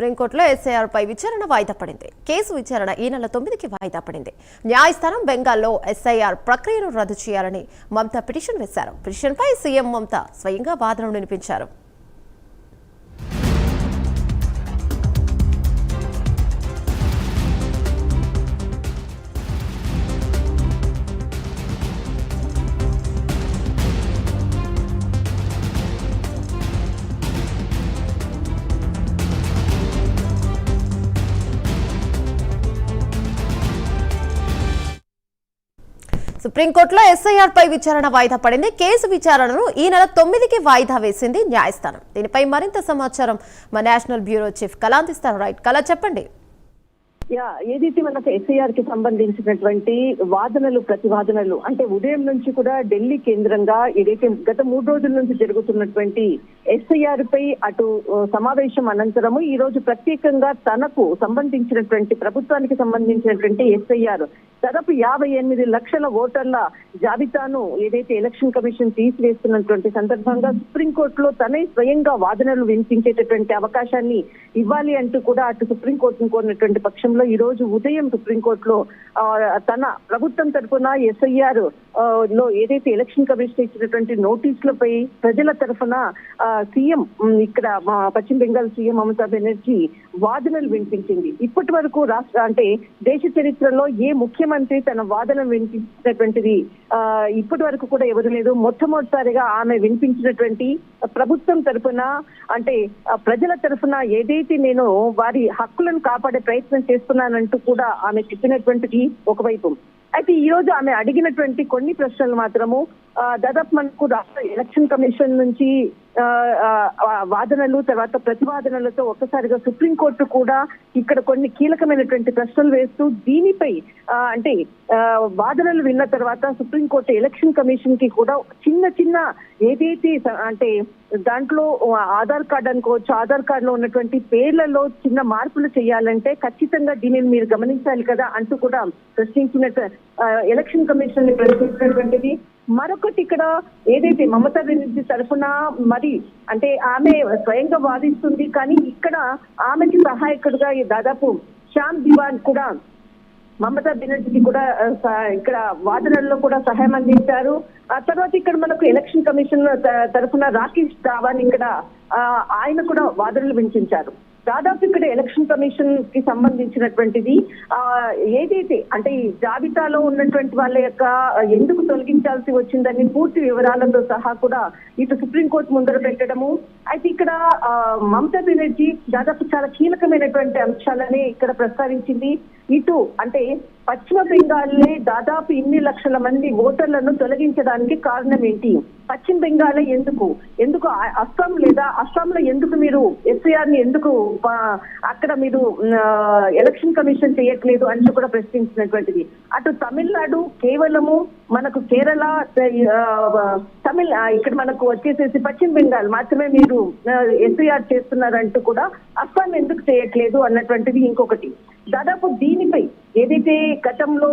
సుప్రీంకోర్టులో ఎస్ఐఆర్ పై విచారణ వాయిదా పడింది. కేసు విచారణ ఈ నెల 9కి వాయిదా పడింది. న్యాయస్థానం బెంగాల్లో ఎస్ఐఆర్ ప్రక్రియను రద్దు చేయాలని మమతా పిటిషన్ వేశారు. పిటిషన్పై సీఎం మమతా స్వయంగా వాదనలు వినిపించారు. సుప్రీంకోర్టులో ఎస్ఐఆర్ పై విచారణ వాయిదా పడింది. కేసు విచారణను ఈ నెల 9కి వాయిదా వేసింది న్యాయస్థానం. దీనిపై మరింత సమాచారం మా నేషనల్ బ్యూరో చీఫ్ కళ అందిస్తారు. రైట్ కళ, చెప్పండి. ఏదైతే మనకు ఎస్ఐఆర్ కి సంబంధించినటువంటి వాదనలు ప్రతివాదనలు అంటే ఉదయం నుంచి కూడా ఢిల్లీ కేంద్రంగా ఏదైతే గత 3 రోజుల నుంచి జరుగుతున్నటువంటి ఎస్ఐఆర్ పై అటు సమావేశం అనంతరము ఈ రోజు ప్రత్యేకంగా తనకు సంబంధించినటువంటి ప్రభుత్వానికి సంబంధించినటువంటి ఎస్ఐఆర్ దాదాపు 58 లక్షల ఓటర్ల జాబితాను ఏదైతే ఎలక్షన్ కమిషన్ తీసివేస్తున్నటువంటి సందర్భంగా సుప్రీంకోర్టులో తనే స్వయంగా వాదనలు వినిపించేటటువంటి అవకాశాన్ని ఇవ్వాలి అంటూ కూడా అటు సుప్రీంకోర్టును కోరినటువంటి పక్షంలో ఈ రోజు ఉదయం సుప్రీంకోర్టులో తన ప్రభుత్వం తరఫున ఎస్ఐఆర్ లో ఏదైతే ఎలక్షన్ కమిషన్ ఇచ్చినటువంటి నోటీసులపై ప్రజల తరఫున సీఎం ఇక్కడ పశ్చిమ బెంగాల్ సీఎం మమతా బెనర్జీ వాదనలు వినిపించింది. ఇప్పటి వరకు అంటే దేశ చరిత్రలో ఏ ముఖ్యమంత్రి తన వాదన వినిపించినటువంటిది ఇప్పటి వరకు కూడా ఎవరు లేదు. మొట్టమొదటిసారిగా ఆమె వినిపించినటువంటి ప్రభుత్వం తరఫున అంటే ప్రజల తరఫున ఏదైతే నేను వారి హక్కులను కాపాడే ప్రయత్నం చేస్తున్నానంటూ కూడా ఆమె చెప్పినటువంటిది ఒకవైపు. అయితే ఈ రోజు ఆమె అడిగినటువంటి కొన్ని ప్రశ్నలు మాత్రము దాదాపు మనకు రాష్ట్ర ఎలక్షన్ కమిషన్ నుంచి వాదనలు తర్వాత ప్రతివాదనలతో ఒక్కసారిగా సుప్రీంకోర్టు కూడా ఇక్కడ కొన్ని కీలకమైనటువంటి ప్రశ్నలు వేస్తూ దీనిపై అంటే వాదనలు విన్న తర్వాత సుప్రీంకోర్టు ఎలక్షన్ కమిషన్ కి కూడా చిన్న ఏదైతే అంటే దాంట్లో ఆధార్ కార్డు అనుకోవచ్చు, ఆధార్ కార్డులో ఉన్నటువంటి పేర్లలో చిన్న మార్పులు చేయాలంటే ఖచ్చితంగా దీనిని మీరు గమనించాలి కదా అంటూ కూడా ప్రశ్నించినట్టు ఎలక్షన్ కమిషన్ ని ప్రశ్నించినటువంటిది. మరొకటి ఇక్కడ ఏదైతే మమతా బెనర్జీ తరఫున మరి అంటే ఆమె స్వయంగా వాదిస్తుంది, కానీ ఇక్కడ ఆమెకి సహాయకుడుగా దాదాపు శ్యామ్ దివాన్ కూడా మమతా బెనర్జీకి కూడా ఇక్కడ వాదనల్లో కూడా సహాయం అందించారు. ఆ తర్వాత ఇక్కడ మనకు ఎలక్షన్ కమిషన్ తరఫున రాకేష్ ధావన్ ఇక్కడ ఆయన కూడా వాదనలు వినిపించారు. దాదాపు ఇక్కడ ఎలక్షన్ కమిషన్ కి సంబంధించినటువంటిది ఏదైతే అంటే ఈ జాబితాలో ఉన్నటువంటి వాళ్ళ యొక్క ఎందుకు తొలగించాల్సి వచ్చిందని పూర్తి వివరాలతో సహా కూడా ఇటు సుప్రీంకోర్టు ముందర పెట్టడము. అయితే ఇక్కడ మమతా బెనర్జీ దాదాపు చాలా కీలకమైనటువంటి అంశాలనే ఇక్కడ ప్రస్తావించింది. ఇటు అంటే పశ్చిమ బెంగాల్లే దాదాపు ఇన్ని లక్షల మంది ఓటర్లను తొలగించడానికి కారణం ఏంటి, పశ్చిమ బెంగాల్ ఎందుకు అస్సాం లేదా అస్సాంలో ఎందుకు మీరు ఎస్ఐఆర్ ని ఎందుకు అక్కడ మీరు ఎలక్షన్ కమిషన్ చేయట్లేదు అని కూడా ప్రశ్నించినటువంటిది. అటు తమిళనాడు కేవలము మనకు కేరళ ఇక్కడ మనకు వచ్చేసేసి పశ్చిమ బెంగాల్ మాత్రమే మీరు ఎస్ఐఆర్ చేస్తున్నారంటూ కూడా అస్సాం ఎందుకు చేయట్లేదు అన్నటువంటిది ఇంకొకటి. దాదాపు దీనిపై ఏదైతే గతంలో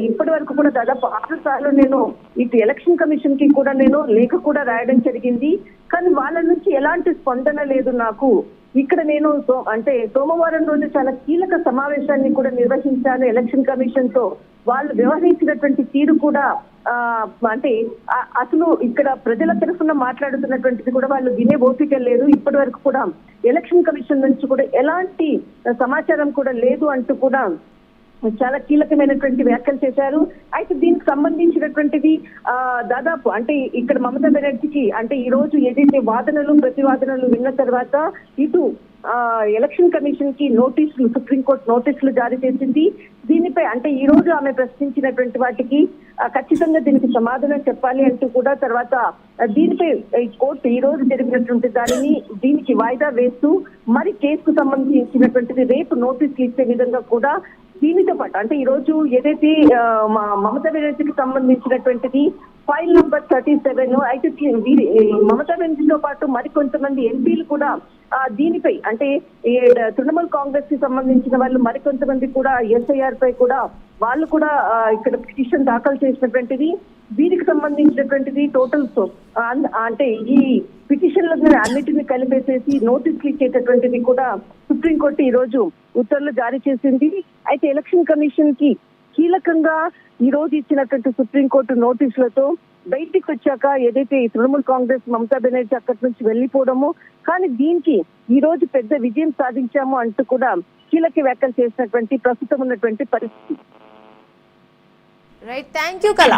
ఇప్పటి వరకు కూడా దాదాపు 6 సార్లు నేను ఇటు ఎలక్షన్ కమిషన్ కి కూడా నేను లేఖ కూడా రాయడం జరిగింది, కానీ వాళ్ళ నుంచి ఎలాంటి స్పందన లేదు నాకు. ఇక్కడ నేను అంటే సోమవారం రోజు చాలా కీలక సమావేశాన్ని కూడా నిర్వహించాను ఎలక్షన్ కమిషన్ తో. వాళ్ళు వ్యవహరించినటువంటి తీరు కూడా అంటే అసలు ఇక్కడ ప్రజల తరఫున మాట్లాడుతున్నటువంటిది కూడా వాళ్ళు వినే ఓపిక లేదు. ఇప్పటి వరకు కూడా ఎలక్షన్ కమిషన్ నుంచి కూడా ఎలాంటి సమాచారం కూడా లేదు అంటూ కూడా చాలా కీలకమైనటువంటి వ్యాఖ్యలు చేశారు. అయితే దీనికి సంబంధించినటువంటిది దాదాపు అంటే ఇక్కడ మమతా బెనర్జీకి అంటే ఈ రోజు ఏదైతే వాదనలు ప్రతివాదనలు విన్న తర్వాత ఇటు ఎలక్షన్ కమిషన్ కి సుప్రీంకోర్టు నోటీసులు జారీ చేసింది. దీనిపై అంటే ఈ రోజు ఆమె ప్రశ్నించినటువంటి వాటికి ఖచ్చితంగా దీనికి సమాధానం చెప్పాలి అంటూ కూడా తర్వాత దీనిపై కోర్టు ఈ రోజు జరిగినటువంటి దీనికి వాయిదా వేస్తూ మరి కేసుకు సంబంధించినటువంటిది రేపు నోటీసులు ఇచ్చే విధంగా కూడా దీనితో పాటు అంటే ఈ రోజు ఏదైతే మమతా బెనర్జీకి సంబంధించినటువంటిది ఫైల్ నంబర్ 37 అయితే మమతా బెనర్జీతో పాటు మరికొంతమంది ఎంపీలు కూడా దీనిపై అంటే తృణమూల్ కాంగ్రెస్ కి సంబంధించిన వాళ్ళు మరికొంతమంది కూడా ఎస్ఐఆర్ పై కూడా వాళ్ళు కూడా ఇక్కడ పిటిషన్ దాఖలు చేసినటువంటిది. దీనికి సంబంధించినటువంటిది టోటల్ అంటే ఈ పిటిషన్లను అన్నిటిని కలిపేసేసి నోటీసులు ఇచ్చేటటువంటిది కూడా సుప్రీంకోర్టు ఈ రోజు ఉత్తర్వులు జారీ చేసింది. అయితే ఎలక్షన్ కమిషన్ కి కీలకంగా ఈ రోజు ఇచ్చినటువంటి సుప్రీంకోర్టు నోటీసులతో బయటికి వచ్చాక ఏదైతే ఈ తృణమూల్ కాంగ్రెస్ మమతా బెనర్జీ అక్కడి నుంచి వెళ్లిపోవడము, కానీ దీనికి ఈ రోజు పెద్ద విజయం సాధించాము అంటూ కూడా కీలక వ్యాఖ్యలు చేసినటువంటి ప్రస్తుతం ఉన్నటువంటి పరిస్థితి. రైట్, థ్యాంక్ యూ కళ.